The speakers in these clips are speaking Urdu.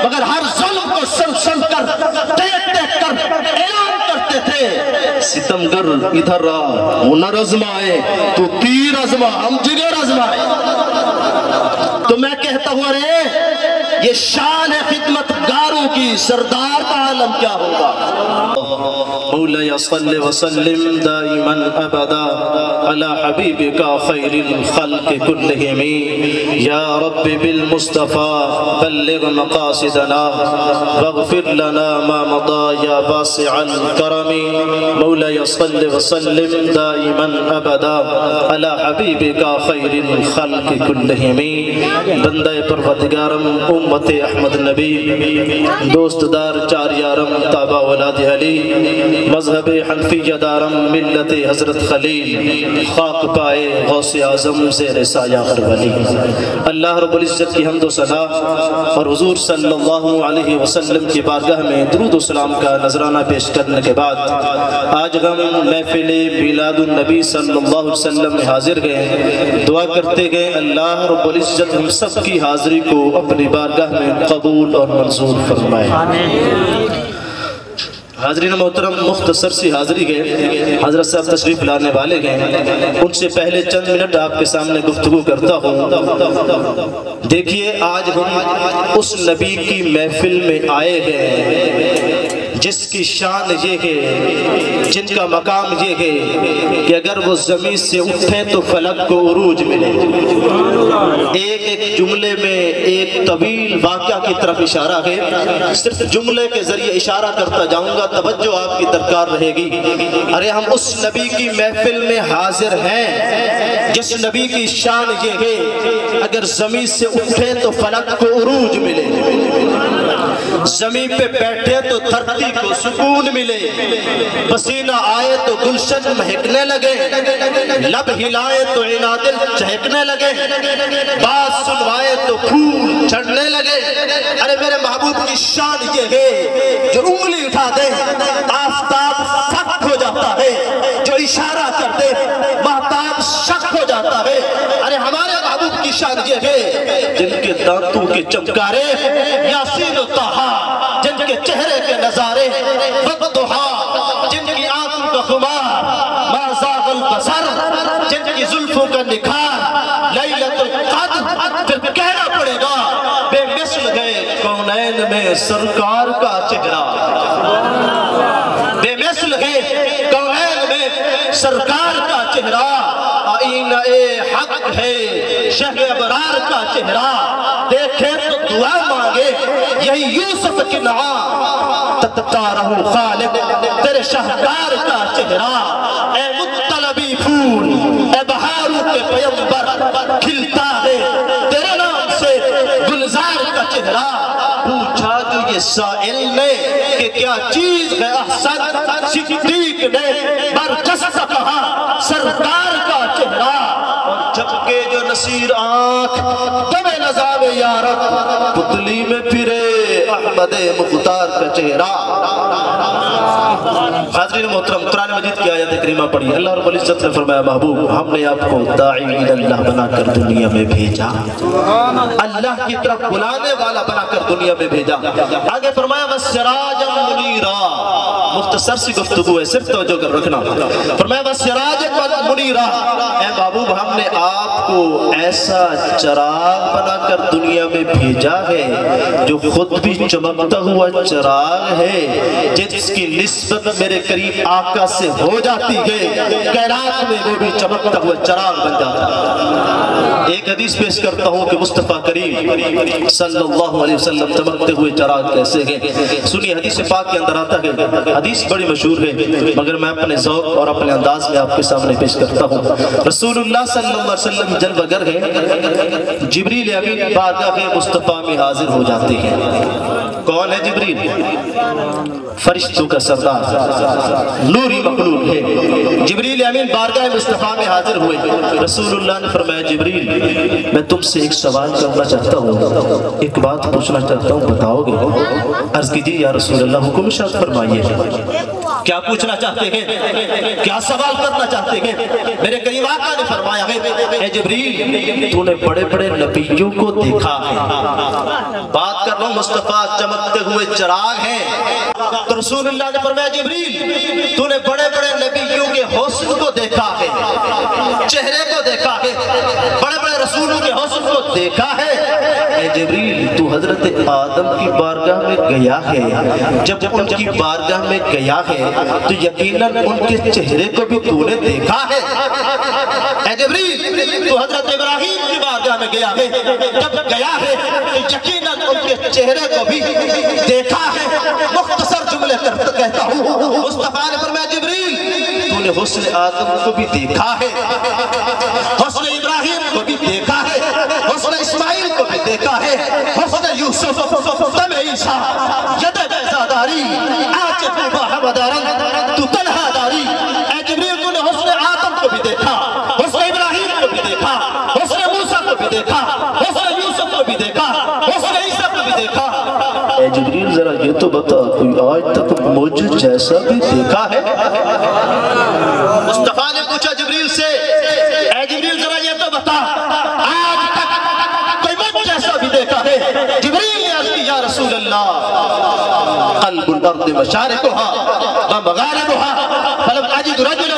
مگر ہر ظلم کو سل کر دیکھ دیکھ کر اعلان کرتے تھے ستمگر ادھر آ، ہنر آزمائے تو تیر آزما، ہم جگر آزمائے۔ تو میں کہتا ہوں ارے یہ شان ہے خدمت گاروں کی، سردار کا عالم کیا ہوگا۔ مولاي صل وسلم دائما ابدا على حبيبك خير الخلق كلهم يا رب بالمصطفى بلغ مقاصدنا واغفر لنا ما مضى يا واسع الكرم مولاي صل وسلم دائما ابدا على حبيبك خير الخلق كلهم بندہ پروردگارم امت احمد نبی دوست دار چار یارم تابع اولاد علی مذہب حنفیہ دارم ملت حضرت خلیل خاک پائے غوث اعظم زیر سایہ ہر ولی۔ اللہ رب العزت کی حمد و ثنا اور حضور صلی اللہ علیہ وسلم کی بارگاہ میں درود و سلام کا نذرانہ پیش کرنے کے بعد آج ہم محفل میلاد النبی صلی اللہ علیہ وسلم میں حاضر گئے، دعا کرتے گئے اللہ رب العزت ہم سب کی حاضری کو اپنی بارگاہ میں قبول اور منظور فرمائے۔ حاضرین محترم مختصر سی حاضری گئے، حضرت صاحب تشریف لانے والے گئے، ان سے پہلے چند منٹ آپ کے سامنے گفتگو کرتا ہوں۔ دیکھیے آج ہم اس نبی کی محفل میں آئے ہیں جس کی شان یہ ہے، جن کا مقام یہ ہے کہ اگر وہ زمین سے اٹھیں تو فلک کو عروج ملے۔ ایک ایک جملے میں ایک طویل واقعہ کی طرف اشارہ ہے، صرف جملے کے ذریعے اشارہ کرتا جاؤں گا، توجہ آپ کی درکار رہے گی۔ ارے ہم اس نبی کی محفل میں حاضر ہیں جس نبی کی شان یہ ہے اگر زمین سے اٹھیں تو فلک کو عروج ملے، زمین پہ بیٹھے تو دھرتی کو سکون ملے، پسینہ آئے تو گلشن مہکنے لگے، لب ہلائے تو عنادل چہکنے لگے، بات سنوائے تو پھول چڑھنے لگے۔ ارے میرے محبوب کی شان یہ ہے جو انگلی اٹھا دے آفتاب سخت ہو جاتا ہے، جو اشارہ کر دے مہتاب شک ہو جاتا ہے۔ ارے ہمارے محبوب کی شان یہ ہے جن کے دانتوں کے چمکارے یاسین و طہا، جن کے چہرے کے نظارے وقتہا، جن کی آنکھوں کا خمار ما زاغ البصر، جن کی زلفوں کا نکھار لیلۃ القدر۔ پھر کہنا پڑے گا بے مثل گئے کونین میں سرکار کا چہرہ، بے مثل گئے کونین میں سرکار کا چہرہ، آئینہ حق ہے شہ ابرار کا چہرہ، دیکھیں تو دعا مانگے یہی یوسف کی نعا، تتتا رہو خالق تیرے شہکار کا چہرہ، اے مطلبی پھول اے بہاروں کے پیمبر، کھلتا ہے تیرے نام سے گلزار کا چہرہ۔ پوچھا جو یہ سائل نے کہ کیا چیز ہے احسن، صدیق نے برجستہ کہا سرکار کا چہرہ، اور جھپکے جو نصیر آنکھ دم نظام یارت، پتلی میں پھرے احمد مختار کا چہرہ۔ حاضرین محترم قرآن مجید کی آیت کریمہ پڑھی، اللہ رب العزت نے فرمایا محبوب ہم نے آپ کو داعی اللہ بنا کر دنیا میں بھیجا، اللہ کی طرف بلانے والا بنا کر دنیا میں بھیجا۔ آگے فرمایا وَسِرَاجًا مُنِيرًا، مختصر سی گفتگو ہے صرف توجہ کر رکھنا۔ فرمایا وَسِرَاجًا مُنِيرًا، اے محبوب ہم نے آپ کو ایسا چراغ بنا کر دنیا میں بھیجا ہے جو خود بھی چمکتا ہوا چراغ ہے، جس کی نسبت میرے قریب آقا سے ہو جاتی ہے کائنات میں وہ بھی چمکتا ہوا چراغ بن جاتا ہے۔ ایک حدیث پیش کرتا ہوں کہ مصطفیٰ کریم صلی اللہ علیہ وسلم چمکتے ہوئے چراغ کیسے ہیں، سنیے حدیث پاک کے اندر آتا ہے، حدیث بڑی مشہور ہے مگر میں اپنے ذوق اور اپنے انداز میں آپ کے سامنے پیش کرتا ہوں۔ رسول اللہ صلی اللہ علیہ وسلم جلوہ گر ہے، جبریل امین بارگاہ مصطفیٰ میں حاضر ہو جاتے ہیں۔ کون ہے جبریل؟ فرشتوں کا سردار، نوری مخلوق ہے۔ جبریل امین بارگاہ مصطفیٰ میں حاضر ہوئے، رسول اللہ نے فرمایا جبریل میں تم سے ایک سوال کرنا چاہتا ہوں، ایک بات پوچھنا چاہتا ہوں، بتاؤ گے؟ عرض کیجیے یا رسول اللہ، حکم ارشاد فرمائیے۔ کیا پوچھنا چاہتے ہیں؟ کیا سوال کرنا چاہتے ہیں؟ میرے کریم آقا نے فرمایا ہے اے جبریل تو نے بڑے بڑے نبیوں کو دیکھا ہے. بات کر رہا ہوں مصطفیٰ چمکتے ہوئے چراغ ہیں. تو رسول اللہ نے فرمایا جبریل تو نے بڑے بڑے نبیوں کے حسن کو دیکھا ہے, چہرے کو دیکھا ہے, بڑے بڑے رسولوں کے حسن کو دیکھا ہے. اے جبریل تو حضرت آدم کی بارگاہ میں گیا ہے, جب ان کی بارگاہ میں گیا ہے تو یقیناً ان کے چہرے کو بھی تو نے دیکھا ہے. اے جبریل تو حضرت ابراہیم کی بارگاہ میں گیا ہے, جب گیا ہے تو یقیناً ان کے چہرے کو بھی دیکھا ہے. مختصر جملے کہتا ہوں, مصطفیٰ نے فرمایا جبریل تو نے حسن آدم کو بھی دیکھا ہے, حسن ابراہیم کو بھی دیکھا ہے, حسن اسماعیل کو بھی دیکھا ہے, حسن یوسف تم عیسیٰ ید بیزاداری آج تو باہمدارن تو تنہا داری. اے جبریل تو نے حسن آدم کو بھی دیکھا, حسن ابراہیم کو بھی دیکھا, حسن موسیٰ کو بھی دیکھا, حسن یوسف کو بھی دیکھا, حسن عیسیٰ کو بھی دیکھا. اے جبریل ذرا یہ تو بتا کوئی آج تک مجھ جیسا بھی دیکھا ہے؟ مصطفیٰ نے پوچھا جبریل سے اے جبریل ذرا یہ تو بتا آج تک کوئی مجھ جیسا بھی دیکھا ہے؟ جبریل نے عرض کی یا رسول اللہ قلب الارض مشارقها ومغاربها فلم اجد رجلا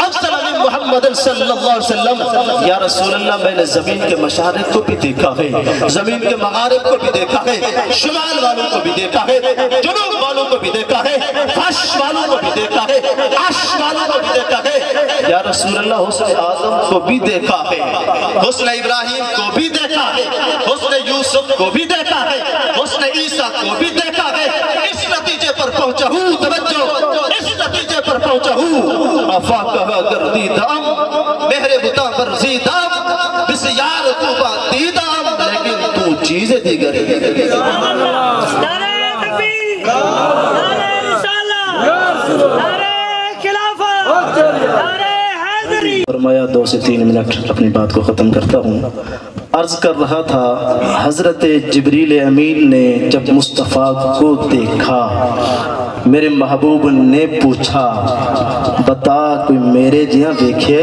افضل من محمد صلی اللہ علیہ وسلم. یا رسول اللہ میں نے زمین کے مشارق کو بھی دیکھا ہے, زمین کے مغارب کو بھی دیکھا ہے, شمال والوں کو بھی دیکھا ہے, جنوب والوں کو بھی دیکھا ہے, فرش والوں کو بھی دیکھا ہے, عرش والوں کو بھی دیکھا ہے. یا رسول اللہ حسن آدم کو بھی دیکھا ہے, حسن ابراہیم کو بھی دیکھا ہے, حسن یوسف کو بھی دیکھا ہے, حسن عیسیٰ کو بھی دیکھا ہے. اس نتیجے پر پہنچا ہوں, توجہ, اس نتیجے پر پہنچا ہوں افاقہ گردیدام مہر بتا ورزیدام بسیار تو باتیدام لیکن تو چیزیں دیگر ہے. نعرہ تکبیر, نعرہ رسالہ, نعرہ خلافت, نعرہ حیدری. فرمایا 2 سے 3 منٹ اپنی بات کو ختم کرتا ہوں. عرض کر رہا تھا حضرت جبریل امین نے جب مصطفیٰ کو دیکھا میرے محبوب نے پوچھا بتا کوئی میرے جہاں دیکھے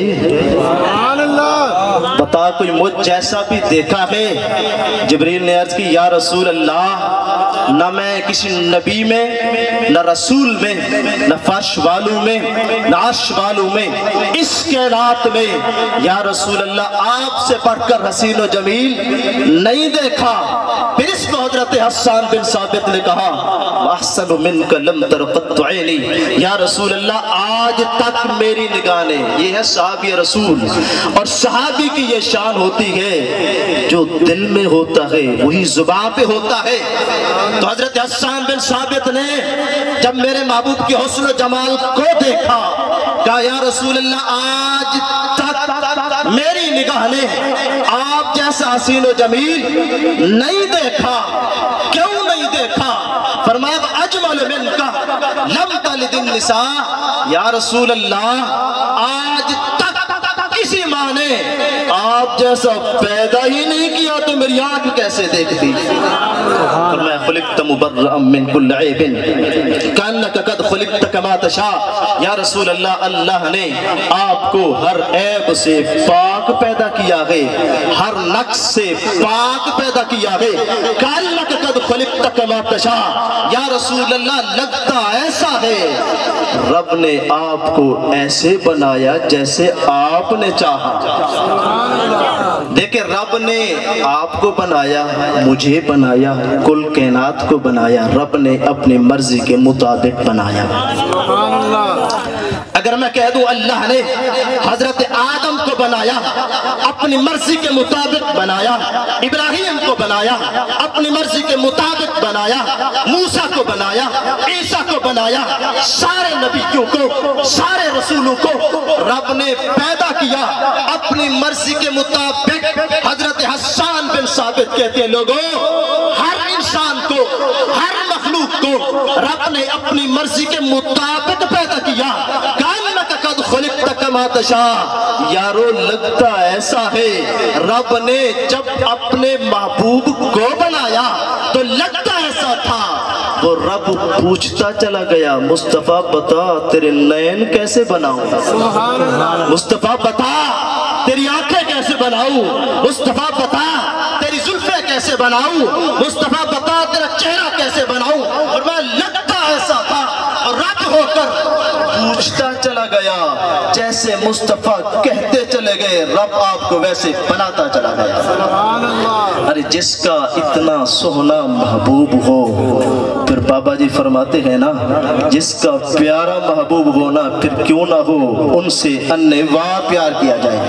بتا کوئی مجھ جیسا بھی دیکھا ہے؟ جبریل نے عرض کی یا رسول اللہ نہ میں کسی نبی میں, نہ رسول میں, نہ فرش والوں میں, نہ عرش والوں میں, اس کائنات میں یا رسول اللہ آپ سے بڑھ کر حسین و جمیل نہیں دیکھا. پھر اس کو حضرت حسان بن ثابت نے کہا احسن منک لم تر قط عینی, یا رسول اللہ آج تک میری نگاہ نے, یہ ہے صحابی رسول, اور صحابی کی یہ شان ہوتی ہے جو دل میں ہوتا ہے وہی زبان پہ ہوتا ہے. تو حضرت حسان بن ثابت نے جب میرے محبوب کی حسن و جمال کو دیکھا کہا یا رسول اللہ آج تک میری نگاہ نے آپ جیسا حسین و جمیل نہیں دیکھا. کیوں نہیں دیکھا؟ فرمایا اجمل منکا لم تلد النساء, یا رسول اللہ آج تک کسی ماں نے آپ جیسا پیدا ہی نہیں کیا تو میری آنکھ کیسے دیکھتی؟ فرمایا خلقت مبرئا من کل عیب کانک قد خلقت کما تشاء, یا رسول اللہ اللہ نے آپ کو ہر عیب سے پاک پیدا کیا ہے, ہر نقص سے پاک پیدا کیا ہے. کانک قد خلقت کما تشاء, یا رسول اللہ لگتا ایسا ہے رب نے آپ کو ایسے بنایا جیسے آپ نے چاہا. دیکھیں رب نے آپ کو بنایا, مجھے بنایا, کل کائنات کو بنایا, رب نے اپنی مرضی کے مطابق بنایا. اگر میں کہہ دوں اللہ نے حضرت آدم کو بنایا اپنی مرضی کے مطابق بنایا, ابراہیم کو بنایا اپنی مرضی کے مطابق بنایا, موسیٰ کو بنایا, عیسیٰ کو بنایا, سارے نبیوں کو, سارے رسولوں کو رب نے پیدا کیا اپنی مرضی کے مطابق. حضرت حسان بن ثابت کہتے ہیں لوگوں ہر انسان کو, ہر مخلوق کو رب نے اپنی مرضی کے مطابق پیدا کیا. کانک قد خلقت کما تشاء, یارو لگتا ایسا ہے رب نے جب اپنے محبوب کو بنایا تو لگتا ایسا تھا وہ رب پوچھتا چلا گیا مصطفیٰ بتا تیرے نین کیسے بناؤں، مصطفیٰ بتا تیری آنکھیں کیسے بناؤں، مصطفیٰ بتا تیری زلفیں کیسے بناؤں، مصطفیٰ بتا تیرا چہرہ کیسے بناؤں. اور میں لگتا ایسا تھا اور رب ہو کر پوچھتا چلا گیا، جیسے مصطفیٰ کہتے چلے گئے رب آپ کو ویسے بناتا چلا گیا. ارے جس کا اتنا سونا محبوب ہو، پھر بابا جی فرماتے ہیں نا جس کا پیارا محبوب ہونا پھر کیوں نہ ہو ان سے انواع پیار کیا جائے.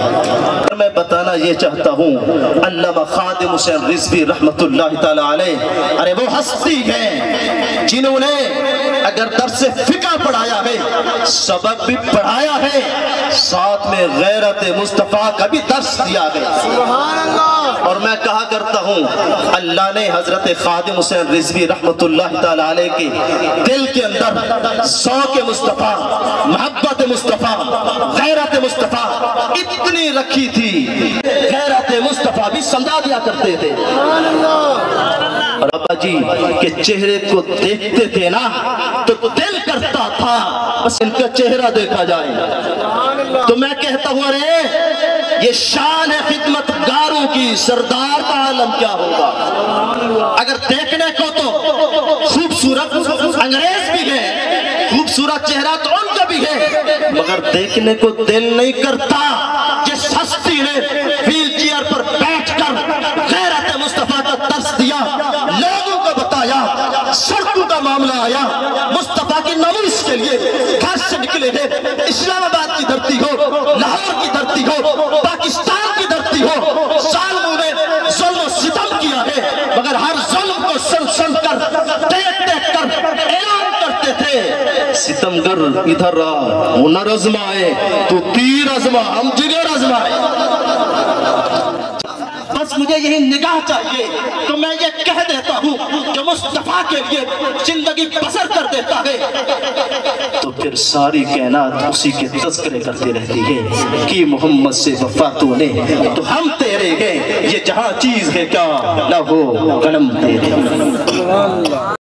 میں بتانا یہ چاہتا ہوں علامہ خادم حسین رضوی رحمت اللہ تعالی علیہ، ارے وہ ہستی ہیں جنہوں نے اگر درس فقہ پڑھایا ہے، سبق بھی پڑھایا ہے، ساتھ میں غیرت مصطفیٰ کا بھی درس دیا ہے. اور میں کہا کرتا ہوں اللہ نے حضرت خادم حسین رضوی رحمت اللہ تعالی علیہ کے دل کے اندر ذوق مصطفیٰ، محبت مصطفیٰ، غیرت مصطفیٰ اتنی رکھی تھی، غیرت مصطفیٰ بھی سمجھا دیا کرتے تھے. اور ابا جی کے چہرے کو دیکھتے تھے نا تو دل کرتا تھا بس ان کا چہرہ دیکھا جائے. تو میں کہتا ہوں ارے یہ شان ہے خدمت گاروں کی، سردار کا عالم کیا ہوگا. اگر دیکھنے کو تو خوبصورت انگریز بھی ہے، خوبصورت چہرہ تو ان کا بھی ہے، مگر دیکھنے کو دل نہیں کرتا. جس ہستی نے ویل چیئر پر بیٹھ کر غیرت مصطفیٰ کا درس دیا، لوگوں کو بتایا، سڑکوں کا معاملہ آیا، مصطفیٰ کی نویس کے لیے گھر سے نکلے ہیں، اسلام آباد کی دھرتی ہو، لاہور کی دھرتی ہو، پاکستان کی دھرتی ہو، ظالموں نے ظلم و ستم کیا ہے، مگر ہر ظلم کو سن سن کر دیکھ دیکھ کر اعلان کرتے تھے ستمگر ادھر آ، ہنر آزمائے تو تیر آزما ہم جگر آزمائے. بس مجھے یہی نگاہ چاہیے تو میں یہ کہہ دیتا ہوں جو مصطفیٰ کے لیے زندگی بسر کر دیتا ہے تو پھر ساری کائنات اسی کے تذکرے کرتی رہتی ہے کہ محمد سے وفا تو نے تو ہم تیرے ہیں، یہ جہاں چیز ہے کیا نہ ہو قلم تیرے.